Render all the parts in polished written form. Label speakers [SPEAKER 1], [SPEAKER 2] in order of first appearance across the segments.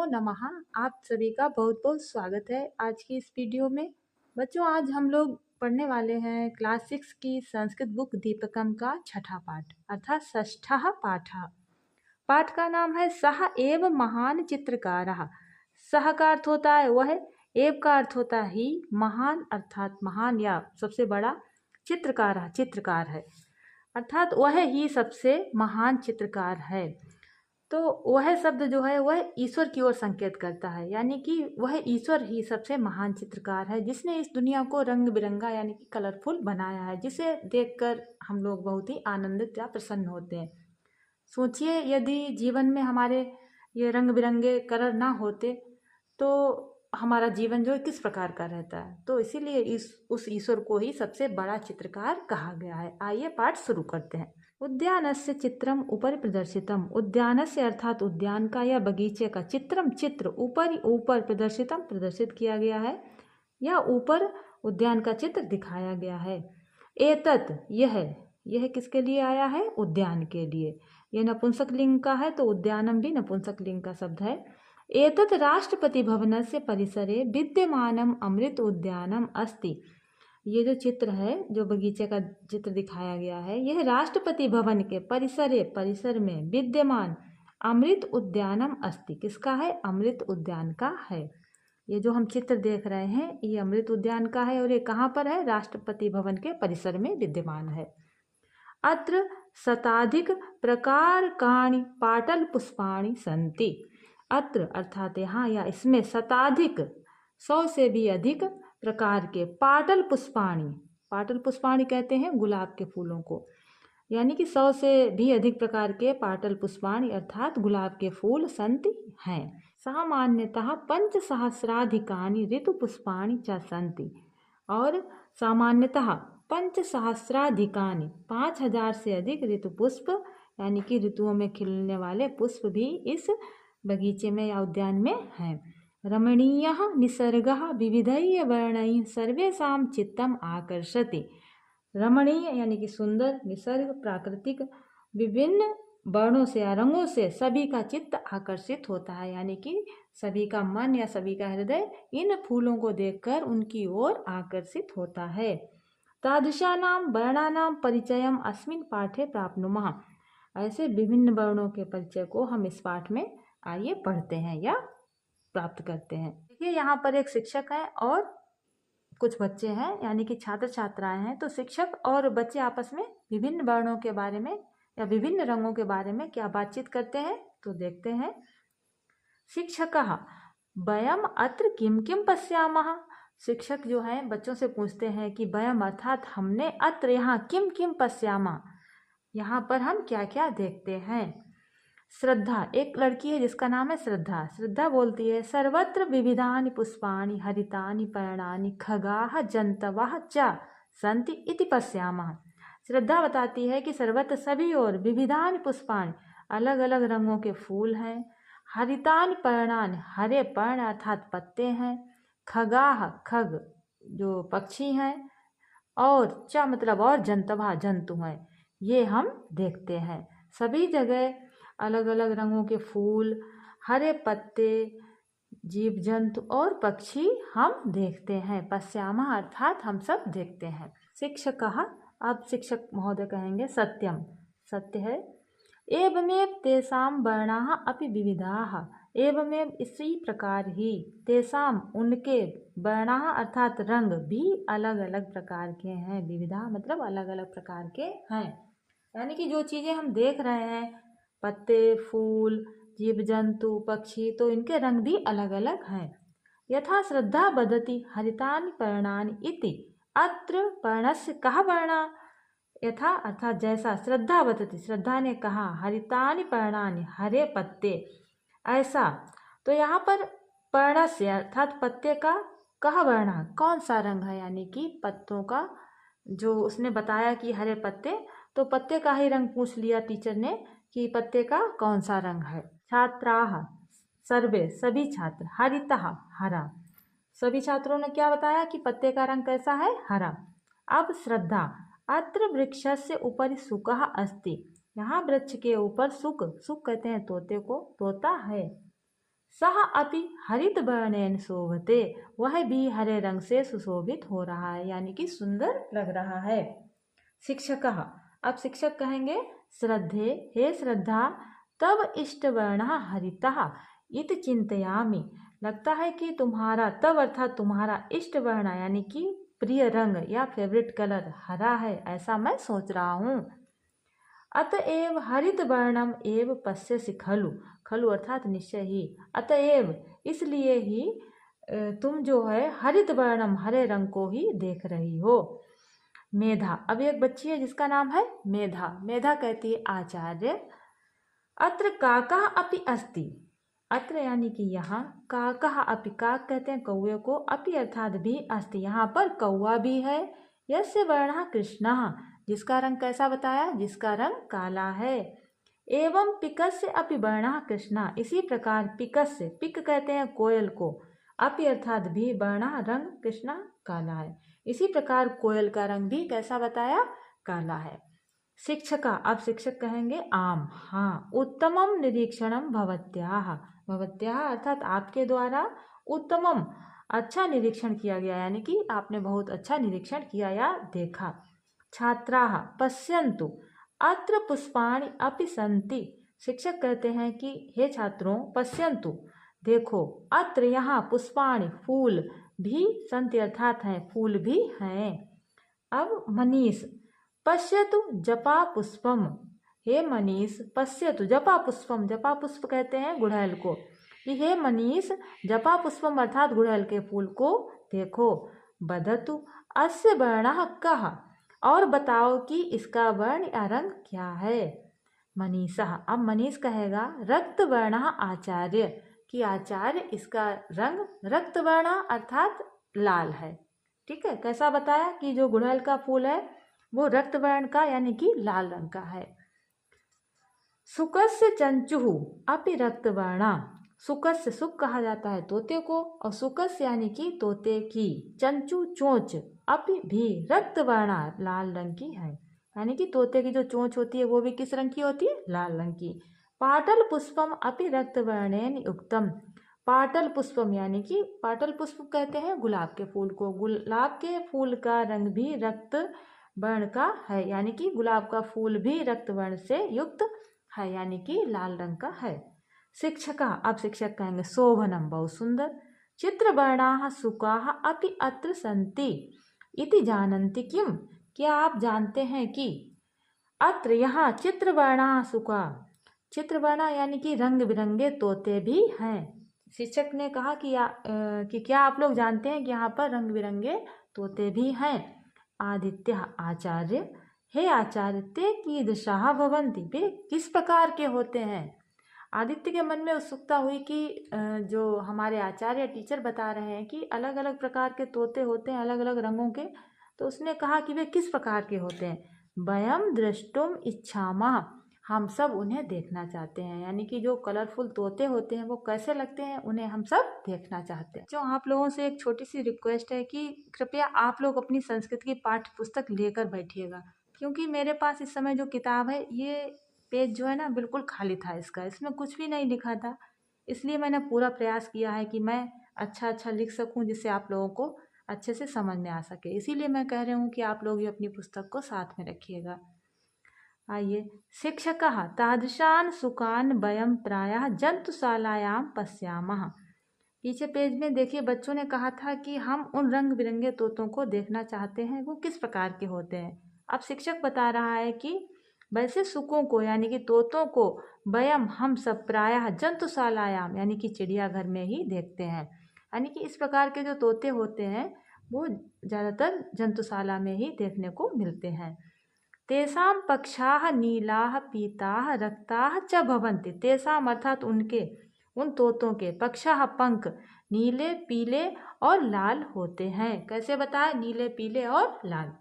[SPEAKER 1] नमो नमः। आप सभी का बहुत बहुत स्वागत है आज की इस वीडियो में। बच्चों, आज हम लोग पढ़ने वाले हैं क्लास 6 की संस्कृत बुक दीपकम का छठा पाठ अर्थात षष्ठः पाठः। पाठ का नाम है सह एव महान चित्रकारः। सह का अर्थ होता है वह, एव का अर्थ होता है ही, महान अर्थात महान या सबसे बड़ा, चित्रकार है अर्थात वह ही सबसे महान चित्रकार है। तो वह शब्द जो है वह ईश्वर की ओर संकेत करता है, यानी कि वह ईश्वर ही सबसे महान चित्रकार है जिसने इस दुनिया को रंग बिरंगा यानी कि कलरफुल बनाया है, जिसे देखकर हम लोग बहुत ही आनंदित या प्रसन्न होते हैं। सोचिए, यदि जीवन में हमारे ये रंग बिरंगे कलर ना होते तो हमारा जीवन जो है किस प्रकार का रहता है। तो इसीलिए उस ईश्वर को ही सबसे बड़ा चित्रकार कहा गया है। आइए पाठ शुरू करते हैं। उद्यानस्य चित्रम ऊपर प्रदर्शितम। उद्यानस्य अर्थात उद्यान का या बगीचे का, चित्रम चित्र, ऊपर प्रदर्शितम प्रदर्शित किया गया है या ऊपर उद्यान का चित्र दिखाया गया है। एतत् यह किसके लिए आया है? उद्यान के लिए। यह नपुंसक लिंग का है तो उद्यानम भी नपुंसक लिंग का शब्द है। एतत् राष्ट्रपति भवनस्य परिसरे विद्यमानम अमृत उद्यानम अस्ति। ये जो चित्र है, जो बगीचे का चित्र दिखाया गया है, यह राष्ट्रपति भवन के परिसर में विद्यमान अमृत उद्यानम अस्ति। किसका है? अमृत उद्यान का है। ये जो हम चित्र देख रहे हैं ये अमृत उद्यान का है और ये कहाँ पर है? राष्ट्रपति भवन के परिसर में विद्यमान है। अत्र शताधिक प्रकारकाणि पाटल पुष्पाणि सन्ति। अत्र अर्थात यहाँ या इसमें शताधिक, 100 से भी अधिक प्रकार के पाटल पुष्पाणि कहते हैं गुलाब के फूलों को, यानी कि 100 से भी अधिक प्रकार के पाटल पुष्पाणि अर्थात गुलाब के फूल संति हैं। सामान्यतः 5,000 ऋतु पुष्पाणि च सन्ति। और सामान्यतः 5,000 5,000 से अधिक ऋतु पुष्प यानी कि ऋतुओं में खिलने वाले पुष्प भी इस बगीचे में या उद्यान में हैं। रमणीयः निसर्गः विविधैः वर्णैः सर्वेषां चित्तम् आकर्षति। रमणीय यानी कि सुंदर, निसर्ग प्राकृतिक, विभिन्न वर्णों से या रंगों से सभी का चित्त आकर्षित होता है, यानी कि सभी का मन या सभी का हृदय इन फूलों को देखकर उनकी ओर आकर्षित होता है। तादृशानां वर्णानां परिचयम् अस्मिन् पाठे प्राप्नुमः। ऐसे विभिन्न वर्णों के परिचय को हम इस पाठ में आइए पढ़ते हैं या प्राप्त करते हैं। देखिए, यहाँ पर एक शिक्षक है और कुछ बच्चे हैं, यानी कि छात्र छात्राएं हैं। तो शिक्षक और बच्चे आपस में विभिन्न वर्णों के बारे में या विभिन्न रंगों के बारे में क्या बातचीत करते हैं, तो देखते हैं। शिक्षकः वयम अत्र किम किम पश्यामः। शिक्षक जो है बच्चों से पूछते हैं कि वयम अर्थात हमने, अत्र यहाँ, किम किम पश्यामः, यहाँ पर हम क्या क्या देखते हैं। श्रद्धा, एक लड़की है जिसका नाम है श्रद्धा। श्रद्धा बोलती है सर्वत्र विविधानि पुष्पाणि हरितानि पर्णानि खगाः जंतवः च सन्ति इति पश्यामः। श्रद्धा बताती है कि सर्वत्र सभी ओर विविधानि पुष्पाणि, अलग अलग रंगों के फूल हैं। हरितानि पर्णानि, हरे पर्ण अर्थात पत्ते हैं। खगाः, खग जो पक्षी हैं। और च मतलब और, जंतवः जंतु हैं। ये हम देखते हैं। सभी जगह अलग अलग रंगों के फूल, हरे पत्ते, जीव जंतु और पक्षी हम देखते हैं। पश्यामः अर्थात हम सब देखते हैं। शिक्षकः, अब शिक्षक महोदय कहेंगे सत्यम, सत्य है। एवमेव तेषां वर्णाः अपि विविधाः। एवमेव इसी प्रकार ही, तेषां उनके, वर्णाः अर्थात रंग भी अलग अलग प्रकार के हैं। विविधा मतलब अलग अलग प्रकार के हैं, यानी कि जो चीज़ें हम देख रहे हैं, पत्ते, फूल, जीव जंतु, पक्षी, तो इनके रंग भी अलग अलग हैं। यथा श्रद्धा वदति हरितानि पर्णानि इति। अत्र पर्णस्य कः वर्णः। यथा अर्थात जैसा, श्रद्धा वदति श्रद्धा ने कहा, हरितानि पर्णानि हरे पत्ते, ऐसा। तो यहाँ पर पर्णस्य अर्थात पत्ते का, कः वर्णः कौन सा रंग है, यानी कि पत्तों का, जो उसने बताया कि हरे पत्ते, तो पत्ते का ही रंग पूछ लिया टीचर ने कि पत्ते का कौन सा रंग है। छात्राः सर्वे, सभी छात्र, हरितः हरा, सभी छात्रों ने क्या बताया कि पत्ते का रंग कैसा है? हरा। अब श्रद्धा, अत्र वृक्षस्य उपरि शुकः अस्ति। यहाँ वृक्ष के ऊपर शुक, शुक कहते हैं तोते को, तोता है। सह अपि हरित वर्णेन शोभते, वह भी हरे रंग से सुशोभित हो रहा है, यानी कि सुंदर लग रहा है। शिक्षकः, अब शिक्षक कहेंगे श्रद्धे, हे श्रद्धा, तब इष्टवर्णः हरितः इति चिंतयामि, लगता है कि तुम्हारा, तब अर्थात तुम्हारा, इष्ट वर्ण यानी कि प्रिय रंग या फेवरेट कलर हरा है, ऐसा मैं सोच रहा हूँ। अतएव हरित वर्णम एव पश्यसि खलु, खलु अर्थात निश्चय ही, अतएव इसलिए ही तुम जो है हरित वर्णम हरे रंग को ही देख रही हो। मेधा, अब एक बच्ची है जिसका नाम है मेधा। मेधा कहती है आचार्य, अत्र काकः अपि अस्ति, अत्र यानी कि यहाँ, काकः अपि, काक कहते हैं कौवे को, अपि अर्थात भी, अस्ति यहाँ पर कौवा भी है, यस्य वर्णः कृष्णः, जिसका रंग कैसा बताया, जिसका रंग काला है। एवं पिकस्य अपि वर्णः कृष्णः, इसी प्रकार पिकस्य, पिक कहते हैं कोयल को, अपि अर्थात भी, वर्णः रंग, कृष्णः काला है, इसी प्रकार कोयल का रंग भी कैसा बताया, काला है। शिक्षका, अब शिक्षक कहेंगे आम, हाँ, उत्तमम निरीक्षणम भवत्याः, भवत्याः अर्थात आपके द्वारा, उत्तमम अच्छा निरीक्षण किया गया, यानी कि आपने बहुत अच्छा निरीक्षण किया या देखा। छात्राः पश्यन्तु अत्र पुष्पाणि अपि सन्ति, शिक्षक कहते हैं कि हे छात्रों, पश्यन्तु देखो, अत्र यहाँ, पुष्पाणि फूल भी, सन्ति अर्थात हैं, फूल भी हैं। अब मनीष, पश्यतु जपा पुष्पम, हे मनीष पश्यतु जपा पुष्पम, जपा पुष्प कहते हैं गुड़हल को, कि हे मनीष जपा पुष्पम अर्थात गुड़हल के फूल को देखो। वदतु अस्य वर्णः कः, और बताओ कि इसका वर्ण या रंग क्या है। मनीषः, अब मनीष कहेगा रक्त वर्णः आचार्य, कि आचार्य इसका रंग रक्त वर्ण अर्थात लाल है। ठीक है, कैसा बताया कि जो गुड़हल का फूल है वो रक्त वर्ण का यानी कि लाल रंग का है। सुकस्य चंचुः अपि रक्तवर्णा, सुकस्य, सुक कहा जाता है तोते को, और सुकस्य यानी कि तोते की, चंचु चोंच, अपि भी, रक्तवर्णा लाल रंग की है, यानी कि तोते की जो चोंच होती है वो भी किस रंग की होती है, लाल रंग की। पाटल पुष्पम अपि रक्तवर्णेन युक्तम, पाटल पुष्पम यानी कि, पाटल पुष्प कहते हैं गुलाब के फूल को, गुलाब के फूल का रंग भी रक्त वर्ण का है, यानी कि गुलाब का फूल भी रक्त वर्ण से युक्त है, यानी कि लाल रंग का है। शिक्षका, अब शिक्षक कहेंगे शोभनम, बहुत सुंदर, चित्रवर्णाः सुकाः अपि अत्र सन्ति इति जानन्ति किम, क्या आप जानते हैं कि अत्र यहाँ चित्रवर्णाः सुका, चित्रवर्णा यानी कि रंग बिरंगे तोते भी हैं। शिक्षक ने कहा कि क्या आप लोग जानते हैं कि यहाँ पर रंग बिरंगे तोते भी हैं। आदित्य आचार्य, हे आचार्य, ते कीदृशाः भवन्ति, वे किस प्रकार के होते हैं। आदित्य के मन में उत्सुकता हुई कि जो हमारे आचार्य टीचर बता रहे हैं कि अलग अलग प्रकार के तोते होते हैं, अलग अलग रंगों के, तो उसने कहा कि वे किस प्रकार के होते हैं। वयम द्रष्टुम इच्छामः, हम सब उन्हें देखना चाहते हैं, यानी कि जो कलरफुल तोते होते हैं वो कैसे लगते हैं, उन्हें हम सब देखना चाहते हैं। जो आप लोगों से एक छोटी सी रिक्वेस्ट है कि कृपया आप लोग अपनी संस्कृत की पाठ्य पुस्तक लेकर बैठिएगा, क्योंकि मेरे पास इस समय जो किताब है, ये पेज जो है ना बिल्कुल खाली था, इसमें कुछ भी नहीं लिखा था, इसलिए मैंने पूरा प्रयास किया है कि मैं अच्छा लिख सकूं, जिससे आप लोगों को अच्छे से समझ में आ सके। इसीलिए मैं कह रही हूँ कि आप लोग भी अपनी पुस्तक को साथ में रखिएगा। आइए, शिक्षकः तादृशान् सुकान् वयं प्रायः जंतुशालायां पश्यामः, पीछे पेज में देखिए बच्चों ने कहा था कि हम उन रंग बिरंगे तोतों को देखना चाहते हैं, वो किस प्रकार के होते हैं। अब शिक्षक बता रहा है कि वैसे सुकों को यानी कि तोतों को वयम हम सब प्रायः जंतुशालायाम यानी कि चिड़ियाघर में ही देखते हैं, यानी कि इस प्रकार के जो तोते होते हैं वो ज़्यादातर जंतुशाला में ही देखने को मिलते हैं। तेषां पक्षाः नीलाः पीताः रक्ताः च भवन्ति, तेषां अर्थात उनके, उन तोतों के, पक्षाः पंख, नीले पीले और लाल होते हैं। कैसे बताए, नीले पीले और लाल।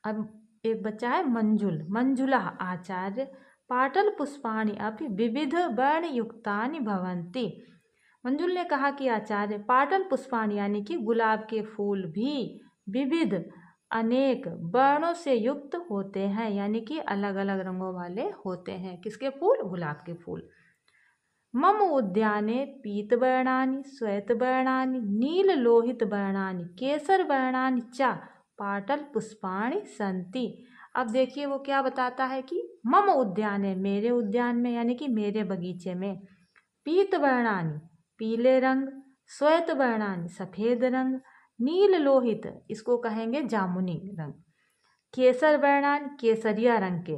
[SPEAKER 1] अब एक बच्चा है मंजुल, मंजुला आचार्य, पाटल पुष्पाणि अपि विविध वर्ण युक्तानि भवन्ति, मंजुल ने कहा कि आचार्य, पाटल पुष्पाणि यानी कि गुलाब के फूल भी विविध अनेक वर्णों से युक्त होते हैं, यानी कि अलग अलग रंगों वाले होते हैं। किसके फूल, गुलाब के फूल। मम उद्याने पीतवर्णानि श्वेतवर्णानि नीललोहितवर्णानि केसरवर्णानि च पाटलपुष्पाणि सन्ति। अब देखिए वो क्या बताता है कि मम उद्याने, मेरे उद्यान में यानी कि मेरे बगीचे में, पीतवर्णानि पीले रंग, श्वेतवर्णानि सफ़ेद रंग, नीललोहित इसको कहेंगे जामुनी रंग, केसरवर्णानि केसरिया रंग के,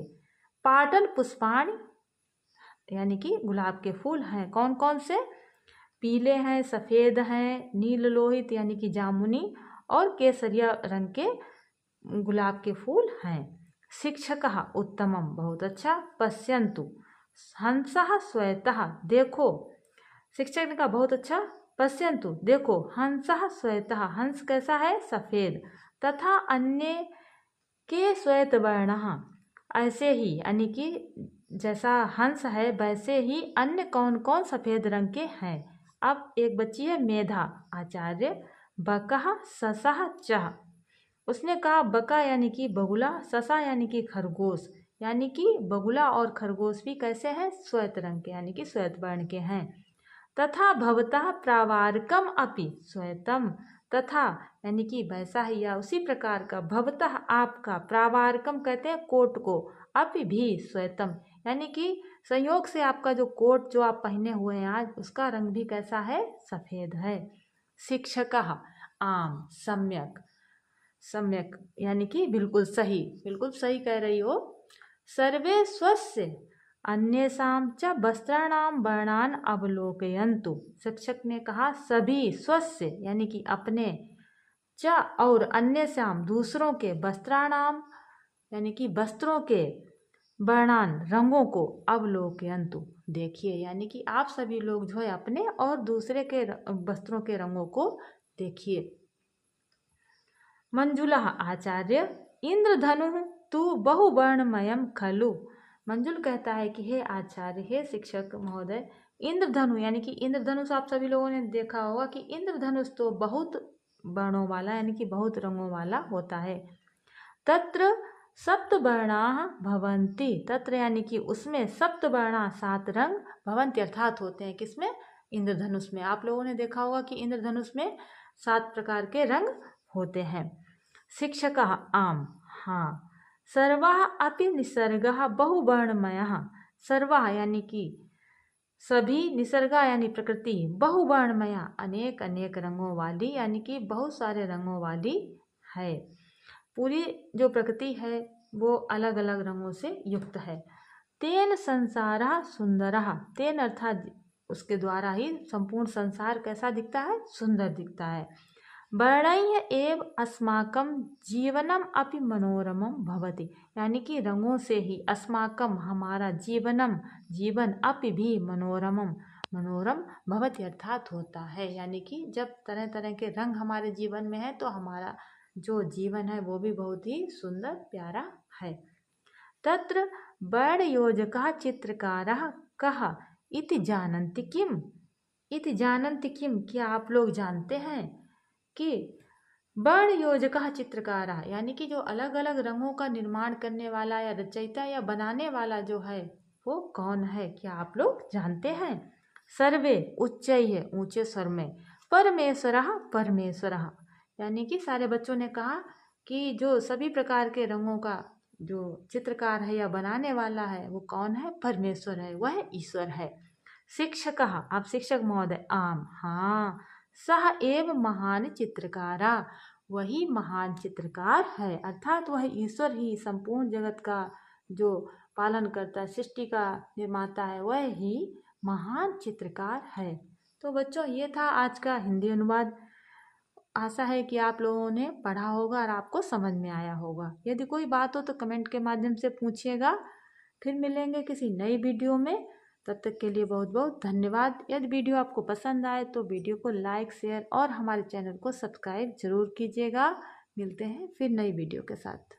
[SPEAKER 1] पाटल पुष्पाणि यानी कि गुलाब के फूल हैं। कौन कौन से? पीले हैं, सफ़ेद हैं, नीललोहित यानी कि जामुनी और केसरिया रंग के गुलाब के फूल हैं। शिक्षकः उत्तमम बहुत अच्छा, पश्यन्तु हंसः श्वेतः देखो, शिक्षक ने कहा बहुत अच्छा, पश्यन्तु देखो हंसः श्वेतः हंस कैसा है? सफ़ेद, तथा अन्य के श्वेतवर्णः ऐसे ही यानी कि जैसा हंस है वैसे ही अन्य कौन कौन सफ़ेद रंग के हैं। अब एक बच्ची है मेधा आचार्य, बकः ससः चः, उसने कहा बका यानी कि बगुला, ससा यानी कि खरगोश, यानी कि बगुला और खरगोश भी कैसे हैं? श्वेत रंग के यानी कि श्वेत वर्ण के हैं। तथा भवतः प्रावारकम अपि श्वेतम, तथा यानी कि वैसा ही या उसी प्रकार का, भवतः आपका, प्रावारकम कहते हैं कोट को, अपि भी श्वेतम यानी कि संयोग से आपका जो कोट जो आप पहने हुए हैं आज उसका रंग भी कैसा है? सफ़ेद है। शिक्षकः आम सम्यक, सम्यक यानी कि बिल्कुल सही, बिल्कुल सही कह रही हो। सर्वे स्वस्य अन्येषां च वस्त्राणां वर्णान् अवलोकयन्तु, शिक्षक ने कहा सभी, स्वस्य यानी कि अपने, च और अन्येषां दूसरों के, वस्त्राणाम यानी कि वस्त्रों के, वर्णान रंगों को, अवलोकयन्तु देखिए यानी कि आप सभी लोग जो है अपने और दूसरे के वस्त्रों के रंगों को देखिए। मंजुलः आचार्य इंद्रधनु तु बहुवर्णमयम खलु, मंजुल कहता है कि हे आचार्य, हे शिक्षक महोदय, इंद्रधनु यानी कि इंद्रधनुष आप सभी लोगों ने देखा होगा कि इंद्रधनुष तो बहुत वर्णों वाला यानी कि बहुत रंगों वाला होता है। तत्र सप्तवर्णाः भवन्ति, तत्र यानी कि उसमें, सप्तवर्णा 7 रंग, भवन्ति अर्थात होते हैं किसमें? इंद्रधनुष में। आप लोगों ने देखा होगा कि इंद्रधनुष में 7 प्रकार के रंग होते हैं। शिक्षकः आम हाँ, सर्वाः अपि निसर्गः बहुवर्णमयः, सर्वाः यानी कि सभी, निसर्गा यानी प्रकृति, बहुवर्णमया अनेक अनेक रंगों वाली यानी कि बहुत सारे रंगों वाली है। पूरी जो प्रकृति है वो अलग अलग रंगों से युक्त है। तेन संसारः सुंदरः, तेन अर्थात उसके द्वारा ही संपूर्ण संसार कैसा दिखता है? सुंदर दिखता है। वर्णैः एव अस्माकं जीवनम अपि मनोरमं भवति, यानी कि रंगों से ही अस्माकं हमारा, जीवनम जीवन, अपि भी मनोरमम मनोरम भवति अर्थात होता है, यानी कि जब तरह तरह के रंग हमारे जीवन में है तो हमारा जो जीवन है वो भी बहुत ही सुंदर प्यारा है। तत्र वर्णयोजकः चित्रकारः कः इति जानन्ति किम, इति जानन्ति किम, क्या आप लोग जानते हैं कि वर्णयोजकः चित्रकारः यानी कि जो अलग अलग रंगों का निर्माण करने वाला या रचयिता या बनाने वाला जो है वो कौन है, क्या आप लोग जानते हैं? सर्वे उच्चैः ऊंचे स्वर में, परमेश्वरः परमेश्वरः यानी कि सारे बच्चों ने कहा कि जो सभी प्रकार के रंगों का जो चित्रकार है या बनाने वाला है वो कौन है? परमेश्वर है, वह ईश्वर है। शिक्षकः आप शिक्षक महोदय आम हाँ, सह एव महान चित्रकारा, वही महान चित्रकार है, अर्थात वह ईश्वर ही संपूर्ण जगत का जो पालन करता है, सृष्टि का निर्माता है, वह ही महान चित्रकार है। तो बच्चों ये था आज का हिंदी अनुवाद। आशा है कि आप लोगों ने पढ़ा होगा और आपको समझ में आया होगा। यदि कोई बात हो तो कमेंट के माध्यम से पूछिएगा। फिर मिलेंगे किसी नई वीडियो में, तब तक के लिए बहुत बहुत धन्यवाद। यदि वीडियो आपको पसंद आए तो वीडियो को लाइक, शेयर और हमारे चैनल को सब्सक्राइब जरूर कीजिएगा। मिलते हैं फिर नई वीडियो के साथ।